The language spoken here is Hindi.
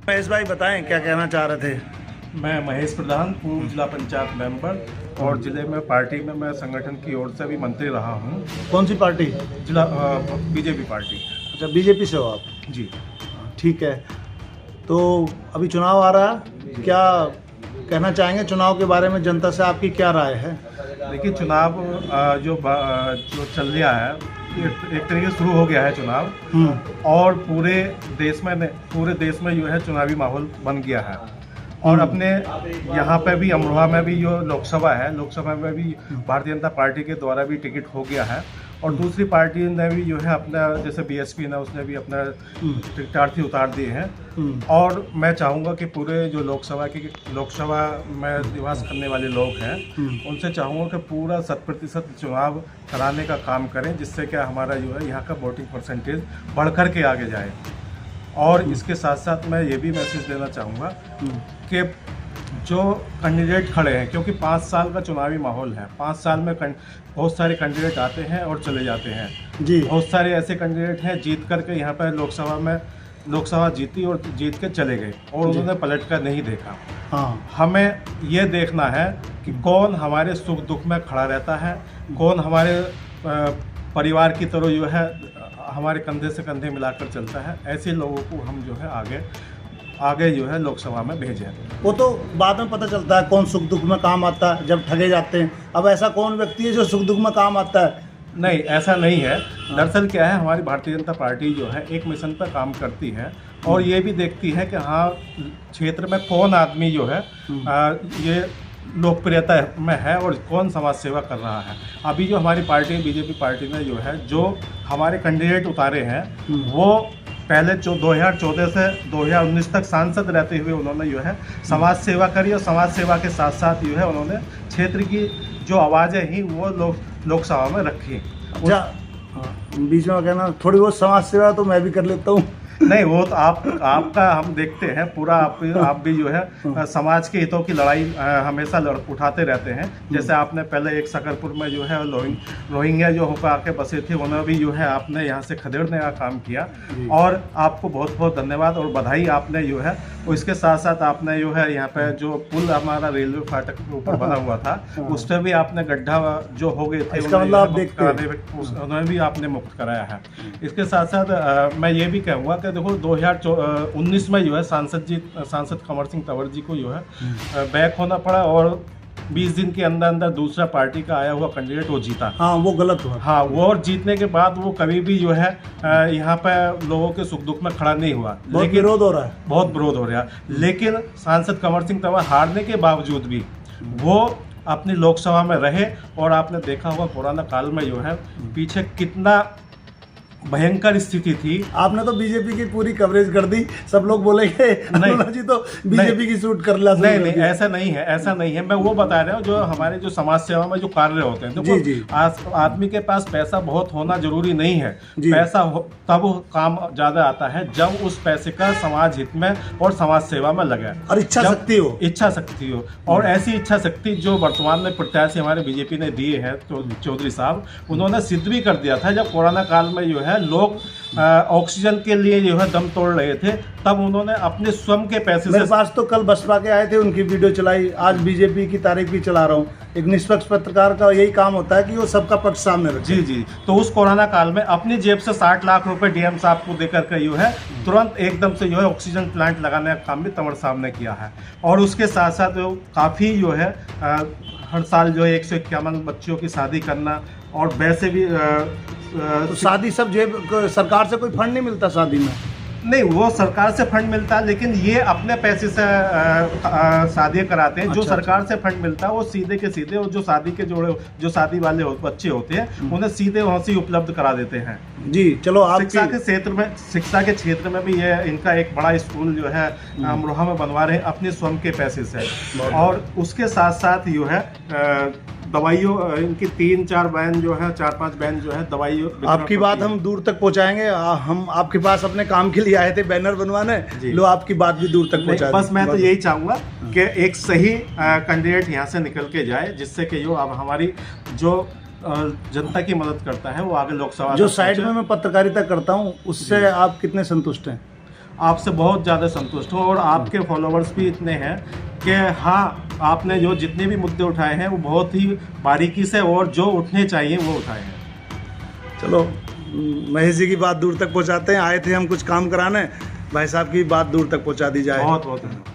महेश भाई बताएं क्या कहना चाह रहे थे। मैं महेश प्रधान, पूर्व जिला पंचायत मेंबर और जिले में पार्टी में मैं संगठन की ओर से भी मंत्री रहा हूं। कौन सी पार्टी? जिला बीजेपी पार्टी। अच्छा, बीजेपी से हो आप? जी ठीक है। तो अभी चुनाव आ रहा है, क्या कहना चाहेंगे चुनाव के बारे में? जनता से आपकी क्या राय है? देखिए, चुनाव जो चल रहा है, एक तरीके से शुरू हो गया है चुनाव, और पूरे देश में जो है चुनावी माहौल बन गया है। और अपने यहाँ पे भी अमरोहा में भी जो लोकसभा में भी भारतीय जनता पार्टी के द्वारा भी टिकट हो गया है। और दूसरी पार्टी ने भी जो है अपना, जैसे बीएसपी ने, उसने भी अपना टिकटार्थी उतार दिए हैं। और मैं चाहूँगा कि पूरे जो लोकसभा में निवास करने वाले लोग हैं, उनसे चाहूँगा कि पूरा 100% चुनाव कराने का काम करें, जिससे क्या हमारा जो है यहाँ का वोटिंग परसेंटेज बढ़ कर के आगे जाए। और इसके साथ साथ मैं ये भी मैसेज देना चाहूँगा कि जो कैंडिडेट खड़े हैं, क्योंकि 5 साल का चुनावी माहौल है, 5 साल में बहुत सारे कैंडिडेट आते हैं और चले जाते हैं जी। बहुत सारे ऐसे कैंडिडेट हैं जीत करके यहाँ पर लोकसभा जीती और जीत के चले गए और उन्होंने पलट कर नहीं देखा। हाँ, हमें ये देखना है कि कौन हमारे सुख दुख में खड़ा रहता है, कौन हमारे परिवार की तरह जो है हमारे कंधे से कंधे मिलाकर चलता है। ऐसे लोगों को हम जो है आगे जो है लोकसभा में भेजें। वो तो बाद में पता चलता है कौन सुख दुख में काम आता है, जब ठगे जाते हैं। अब ऐसा कौन व्यक्ति है जो सुख दुख में काम आता है? नहीं, ऐसा नहीं है। दरअसल क्या है, हमारी भारतीय जनता पार्टी जो है एक मिशन पर काम करती है और ये भी देखती है कि हाँ, क्षेत्र में कौन आदमी जो है ये लोकप्रियता में है और कौन समाज सेवा कर रहा है। अभी जो हमारी पार्टी बीजेपी पार्टी ने जो है जो हमारे कैंडिडेट उतारे हैं, वो पहले 2014 से 2019 तक सांसद रहते हुए उन्होंने जो है समाज सेवा करी और समाज सेवा के साथ साथ जो है उन्होंने क्षेत्र की जो आवाज़ें ही वो लोकसभा में रखी। बीच में कहना थोड़ी बहुत समाज सेवा तो मैं भी कर लेता हूँ। नहीं, वो तो आपका हम देखते हैं पूरा। आप भी जो है समाज के हितों की लड़ाई हमेशा उठाते रहते हैं। जैसे आपने पहले एक सकरपुर में जो है रोहिंग्या जो होकर आके बसे थे, उन्हें भी जो है आपने यहाँ से खदेड़ने का काम किया और आपको बहुत बहुत धन्यवाद और बधाई। आपने जो है इसके साथ साथ आपने जो है यहाँ पे जो पुल हमारा रेलवे फाटक के ऊपर बना हुआ था, उस पर भी आपने गड्ढा जो हो गए थे उन्हें भी आपने मुक्त कराया है। इसके साथ साथ मैं ये भी कहूँगा कि देखो 2019 में जो है सांसद कंवर सिंह तंवर जी को जो है बैक होना पड़ा और 20 दिन के अंदर अंदर दूसरा पार्टी का आया हुआ कैंडिडेट वो जीता। हाँ, वो गलत हुआ। हाँ, वो और जीतने के बाद वो कभी भी जो है यहाँ पे लोगों के सुख दुख में खड़ा नहीं हुआ। बहुत विरोध हो रहा है, बहुत विरोध हो रहा है। लेकिन सांसद कंवर सिंह तंवर हारने के बावजूद भी वो अपनी लोकसभा में रहे और आपने देखा होगा कोरोना काल में जो है पीछे कितना भयंकर स्थिति थी। आपने तो बीजेपी की पूरी कवरेज कर दी, सब लोग बोलेंगे नहीं जी तो बीजेपी की सूट कर ला। नहीं, ऐसा नहीं है। मैं वो बता रहा हूँ जो हमारे जो समाज सेवा में जो कार्य होते हैं। देखो, आदमी के पास पैसा बहुत होना जरूरी नहीं है। पैसा तब काम ज्यादा आता है जब उस पैसे का समाज हित में और समाज सेवा में लगे और इच्छा शक्ति हो। और ऐसी इच्छा शक्ति जो वर्तमान में प्रत्याशी हमारे बीजेपी ने दिए हैं, तो चौधरी साहब, उन्होंने सिद्ध भी कर दिया था। जब कोरोना काल में जो है लोग ऑक्सीजन के लिए जो है दम तोड़ रहे थे, तब उन्होंने अपने स्वयं के पैसे मेरे पास तो कल बसपा के आए थे, उनकी वीडियो चलाई, आज बीजेपी की तारीफ भी चला रहा हूँ। एक निष्पक्ष पत्रकार का यही काम होता है कि वो सबका पक्ष सामने रखे। जी। तो उस कोरोना काल में अपनी जेब से 60 लाख रुपए डीएम साहब को देकर के जो है तुरंत एकदम से जो है ऑक्सीजन प्लांट लगाने का काम भी तंवर साहब ने किया है। और उसके साथ साथ काफ़ी जो है हर साल जो है 151 बच्चियों की शादी करना, और वैसे भी तो शादी सब जेब सरकार से कोई फंड नहीं मिलता शादी में? नहीं, वो सरकार से फंड मिलता है, लेकिन ये अपने पैसे से शादियाँ कराते हैं। जो सरकार से फंड मिलता है वो सीधे के सीधे जो शादी के जो शादी वाले बच्चे होते हैं उन्हें सीधे वहाँ से उपलब्ध करा देते हैं। जी, चलो आप शिक्षा के क्षेत्र में भी ये इनका एक बड़ा स्कूल जो है अमरोहा में बनवा रहे हैं अपने स्वयं के पैसे से। और उसके साथ साथ जो है दवाइयों, इनकी 3-4 वैन जो है, 4-5 वैन जो है दवाइयों। आपकी बात हम दूर तक पहुंचाएंगे। हम आपके पास अपने काम के लिए आए थे बैनर बनवाने, लो आपकी बात भी दूर तक पहुंचा। बस मैं तो यही चाहूँगा कि एक सही कैंडिडेट यहाँ से निकल के जाए, जिससे कि जो अब हमारी जो जनता की मदद करता है वो आगे लोकसभा। जो साइड में मैं पत्रकारिता करता हूँ उससे आप कितने संतुष्ट हैं? आपसे बहुत ज़्यादा संतुष्ट हूँ और आपके फॉलोवर्स भी इतने हैं कि हाँ, आपने जो जितने भी मुद्दे उठाए हैं वो बहुत ही बारीकी से और जो उठने चाहिए वो उठाए हैं। चलो महेश जी की बात दूर तक पहुंचाते हैं। आए थे हम कुछ काम कराने, भाई साहब की बात दूर तक पहुंचा दी जाए। बहुत बहुत धन्यवाद।